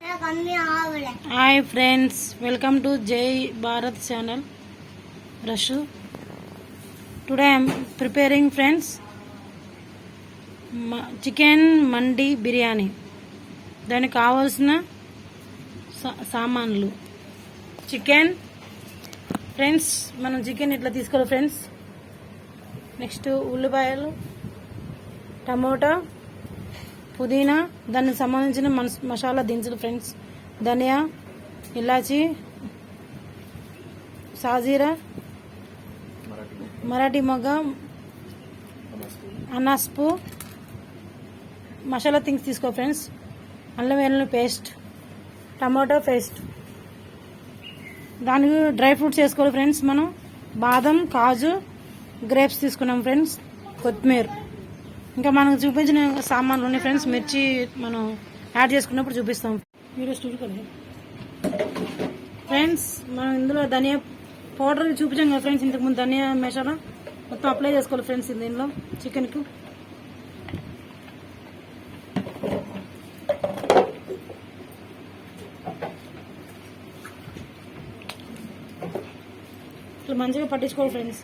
Hi friends, welcome to Jai Bharat channel. Rashu. Today I am preparing friends chicken Mandi biryani. దానికి కావాల్సిన సామాన్లు chicken friends, మనం chicken ఇట్లా తీసుకోవాలి friends. Next ఉల్లిపాయలు, టమోటా, పుదీనా, దానికి సంబంధించిన మసాలా దినుసులు ఫ్రెండ్స్. ధనియా, ఇలాచి, సాజీరా, మరాఠీ మొగ్గ, అనాస్పు, మసాలా థింగ్స్ తీసుకో ఫ్రెండ్స్. అల్లం వెల్లుల్లి పేస్ట్, టమాటో పేస్ట్. దానికి డ్రై ఫ్రూట్స్ వేసుకోవాలి ఫ్రెండ్స్. మనం బాదం, కాజు, గ్రేప్స్ తీసుకున్నాం ఫ్రెండ్స్. కొత్తిమీర, ఇంకా మనకు చూపించిన సామాన్లు ఉన్నాయి ఫ్రెండ్స్. మిర్చి మనం యాడ్ చేసుకున్నప్పుడు చూపిస్తాం. వీడియో స్టూడియో కదా ఫ్రెండ్స్. మనం ఇందులో ధనియా పౌడర్ చూపించాం కదా ఫ్రెండ్స్. ఇంతకుముందు ధనియా మసాలా మొత్తం అప్లై చేసుకోవాలి ఫ్రెండ్స్ దీనిలో చికెన్కి. ఇట్లా మంచిగా పట్టించుకోవాలి ఫ్రెండ్స్.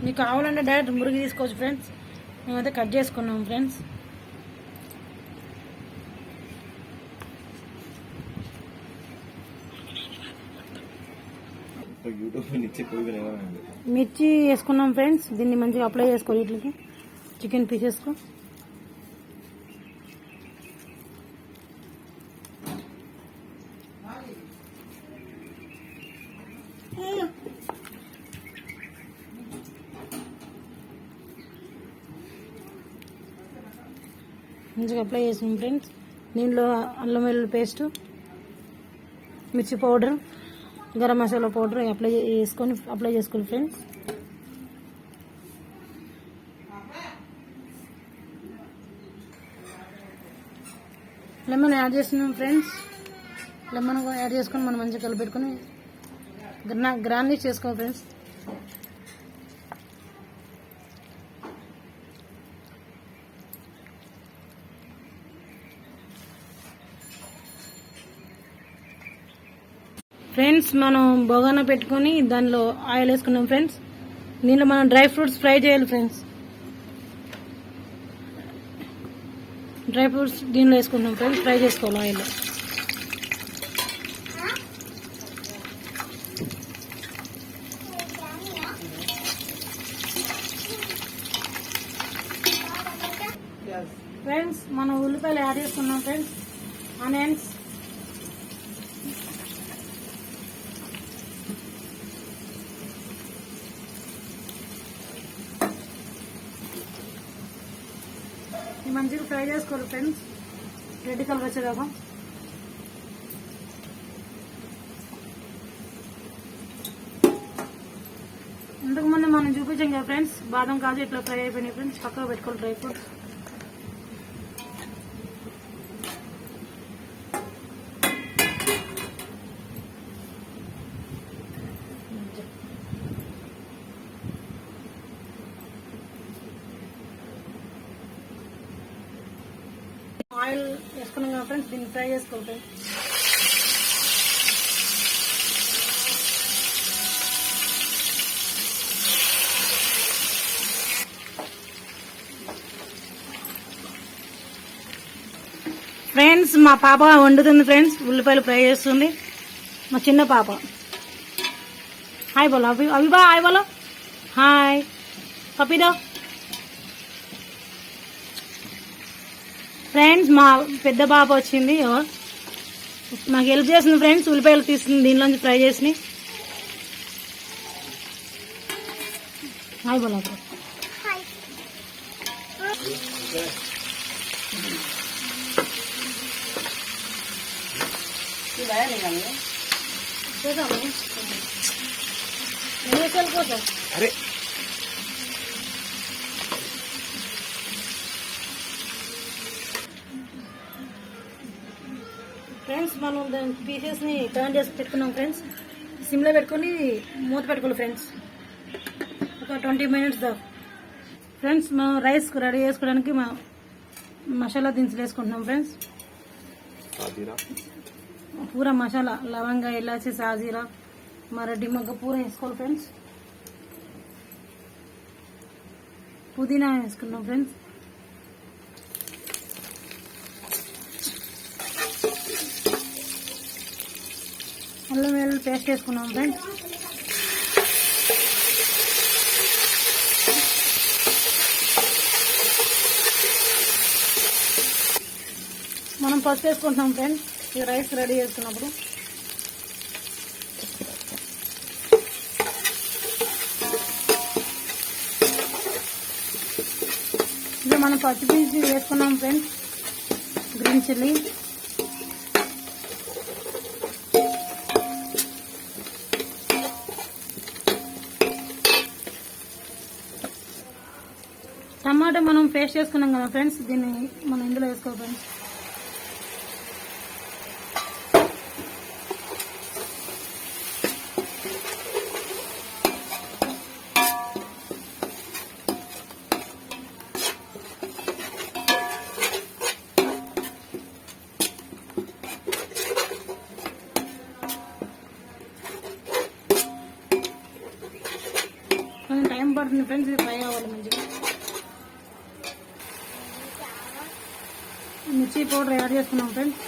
మీకు కావాలంటే డైరెక్ట్ మురిగి తీసుకోవచ్చు ఫ్రెండ్స్. మేమైతే కట్ చేసుకున్నాం ఫ్రెండ్స్. మిర్చి వేసుకున్నాం ఫ్రెండ్స్. దీన్ని మంచిగా అప్లై చేసుకోవాలి వీటికి, చికెన్ పీసెస్కు. మంచిగా అప్లై చేసాం ఫ్రెండ్స్. దీంట్లో అల్లం వెల్లుల్లి పేస్ట్, మిర్చి powder, garam masala powder apply చేసుకోండి ఫ్రెండ్స్. లెమన్ యాడ్ చేస్తున్నాం ఫ్రెండ్స్. లెమన్ యాడ్ చేసుకొని మనం మంచిగా కలిపెట్టుకొని గ్రాండిష్ చేసుకోవాలి ఫ్రెండ్స్. ఫ్రెండ్స్, మనం బొగాన పెట్టుకొని దానిలో ఆయిల్ వేసుకున్నాం ఫ్రెండ్స్. దీనిలో మనం డ్రై ఫ్రూట్స్ ఫ్రై చేయాలి ఫ్రెండ్స్. డ్రై ఫ్రూట్స్ దీనిలో వేసుకుంటాం ఫ్రెండ్స్. ఫ్రై చేసుకోవాలి ఆయిల్. ఫ్రెండ్స్, మనం ఉల్లిపాయలు యాడ్ చేసుకున్నాం ఫ్రెండ్స్. ఆనియన్స్, మంచిగా ఫ్రై చేసుకోవాలి ఫ్రెండ్స్. రెడ్ కలర్ వచ్చేదాకా. ఇంతకుముందు మనం చూపించాం కదా ఫ్రెండ్స్, బాదం కాజు ఇట్లా ఫ్రై అయిపోయినాయి ఫ్రెండ్స్. పక్కగా పెట్టుకోవాలి డ్రై ఫ్రూట్స్. ఆయిల్ వేసుకున్నాం కదా ఫ్రెండ్స్. దీన్ని ఫ్రై చేసుకోవాలి ఫ్రెండ్స్. మా పాప వండుతుంది ఫ్రెండ్స్. ఉల్లిపాయలు ఫ్రై చేస్తుంది మా చిన్న పాప. హాయ్ బోలో అవిబా, హాయ్ బోలో, హాయ్ పపిదో. ఫ్రెండ్స్, మా పెద్ద పాప వచ్చింది, నాకు హెల్ప్ చేసింది ఫ్రెండ్స్. ఉల్లిపాయలు తీస్తుంది దీనిలోంచి ఫ్రై చేసి. హాయ్ బోలా. అరే ఫ్రెండ్స్, మనం దాని పీసెస్ని టర్న్ చేసి పెట్టుకున్నాం ఫ్రెండ్స్. సిమ్లో పెట్టుకొని మూత పెట్టుకోవాలి ఫ్రెండ్స్. ఒక 20 minutes దాకా. ఫ్రెండ్స్ మనం రైస్ రెడీ చేసుకోవడానికి మసాలా దినుసులు వేసుకుంటున్నాం ఫ్రెండ్స్. పూరా మసాలా లవంగ ఇలాచి సాజీరా మరడి మగ్గ పూరా వేసుకోవాలి ఫ్రెండ్స్. పుదీనా వేసుకున్నాం ఫ్రెండ్స్. అల్లం వెల్లుల్లి పేస్ట్ వేసుకున్నాం ఫ్రెండ్స్. మనం పసుపు వేసుకుంటున్నాం ఫ్రెండ్స్ ఈ రైస్ రెడీ చేసుకున్నప్పుడు. ఇంకా మనం పచ్చిమిర్చి వేసుకున్నాం ఫ్రెండ్స్. గ్రీన్ చిల్లీ, టమాటా మనం పేస్ట్ చేసుకున్నాం కదా ఫ్రెండ్స్, దీన్ని మనం ఇందులో వేసుకోవాలి ఫ్రెండ్స్. కొంచెం టైం పడుతుంది ఫ్రెండ్స్ ఇది ఫ్రై అవ్వాలి మంచిగా. మిర్చి పౌడర్ యాడ్ చేసుకున్నాం ఫ్రెండ్స్.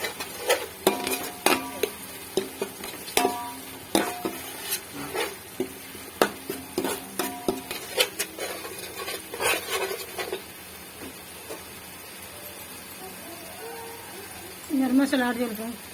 గరం మసాలా యాడ్ చేయాలి ఫ్రెండ్స్.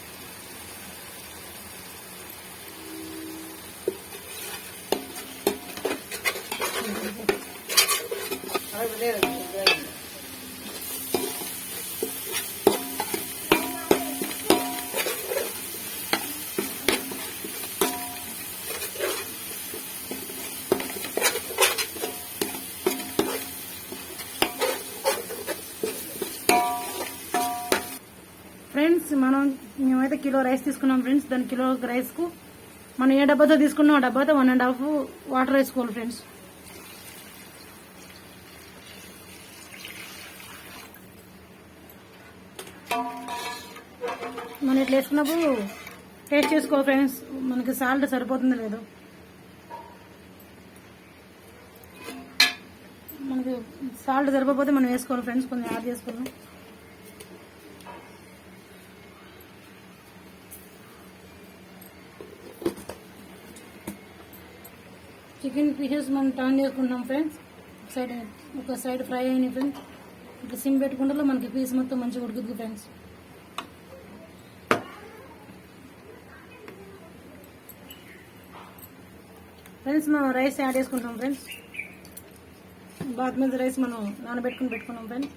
ఫ్రెండ్స్ మేమైతే కిలో రైస్ తీసుకున్నాం ఫ్రెండ్స్. దాని కిలో రైస్కు మనం ఏ డబ్బాతో తీసుకున్నాం ఆ డబ్బాతో 1.5 వాటర్ వేసుకోవాలి ఫ్రెండ్స్. మనం ఇట్లా వేసుకున్నప్పుడు టేస్ట్ చేసుకోవాలి ఫ్రెండ్స్, మనకి సాల్ట్ సరిపోతుందో లేదో. మనకి సాల్ట్ సరిపోతే మనం వేసుకోవాలి ఫ్రెండ్స్, కొంచెం యాడ్ చేసుకున్నాం. చికెన్ పీసెస్ మనం టర్న్ చేసుకుంటాం ఫ్రెండ్స్. ఒక సైడ్ ఫ్రై అయినాయి ఫ్రెండ్స్. ఇట్లా సిమ్ పెట్టుకుంటే మనకి పీస్ మొత్తం మంచిగా ఉడుకుతుంది ఫ్రెండ్స్. ఫ్రెండ్స్ మనం రైస్ యాడ్ చేసుకుంటాం ఫ్రెండ్స్. బాస్మతి రైస్ మనం పెట్టుకున్నాం ఫ్రెండ్స్.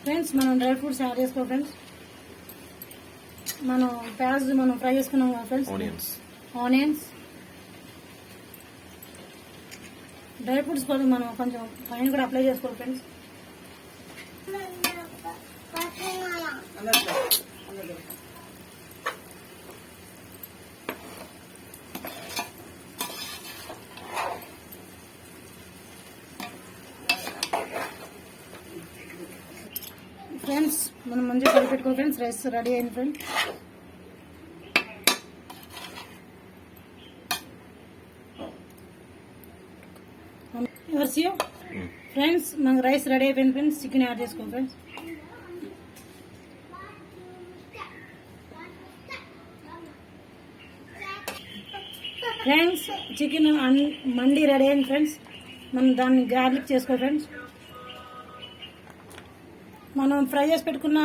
ఫ్రెండ్స్ మనం డ్రై ఫ్రూట్స్ యాడ్ చేసుకో ఫ్రెండ్స్. మనం ప్యాజ్ మనం ఫ్రై చేసుకున్నాం కదా ఫ్రెండ్స్, ఆనియన్స్ డ్రై ఫ్రూట్స్ కోసం మనం కొంచెం పైన కూడా అప్లై చేసుకోవాలి ఫ్రెండ్స్. ఫ్రెండ్స్ మనం మంచిగా కలిపెట్టుకోవాలి ఫ్రెండ్స్. రైస్ రెడీ అయింది ఫ్రెండ్స్. ఫ్రెండ్స్ మనకు రైస్ రెడీ అయిపోయింది ఫ్రెండ్స్. చికెన్ యాడ్ చేసుకోండి ఫ్రెండ్స్. ఫ్రెండ్స్ చికెన్ మండి రెడీ అయింది ఫ్రెండ్స్. మనం దాన్ని గార్లిక్ చేసుకోవాలి ఫ్రెండ్స్. మనం ఫ్రై చేసి పెట్టుకున్న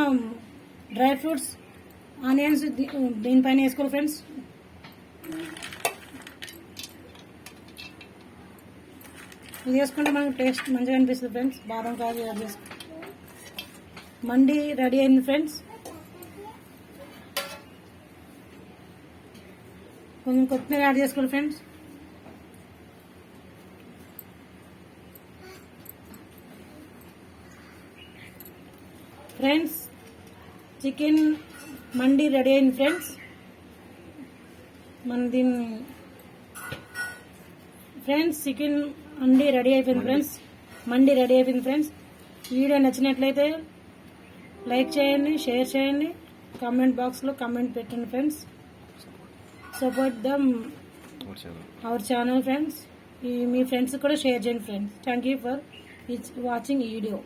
డ్రై ఫ్రూట్స్ ఆనియన్స్ దీనిపైన వేసుకోవాలి ఫ్రెండ్స్. ఇది వేసుకుంటే మనకు టేస్ట్ మంచిగా అనిపిస్తుంది ఫ్రెండ్స్. బాదం కాజు యాడ్ చేసుకో. మండి రెడీ అయింది ఫ్రెండ్స్. కొంచెం కొత్తిమీర యాడ్ చేసుకోండి ఫ్రెండ్స్. ఫ్రెండ్స్ చికెన్ మండి రెడీ అయింది ఫ్రెండ్స్. మన దీన్ని ఫ్రెండ్స్ చికెన్ మండి రెడీ అయిపోయింది ఫ్రెండ్స్. మండి రెడీ అయిపోయింది ఫ్రెండ్స్. వీడియో నచ్చినట్లయితే లైక్ చేయండి, షేర్ చేయండి, కామెంట్ బాక్స్లో కామెంట్ పెట్టండి friends. Support the our channel friends. Me friends కూడా షేర్ చేయండి friends. Thank you for watching ఈ వీడియో.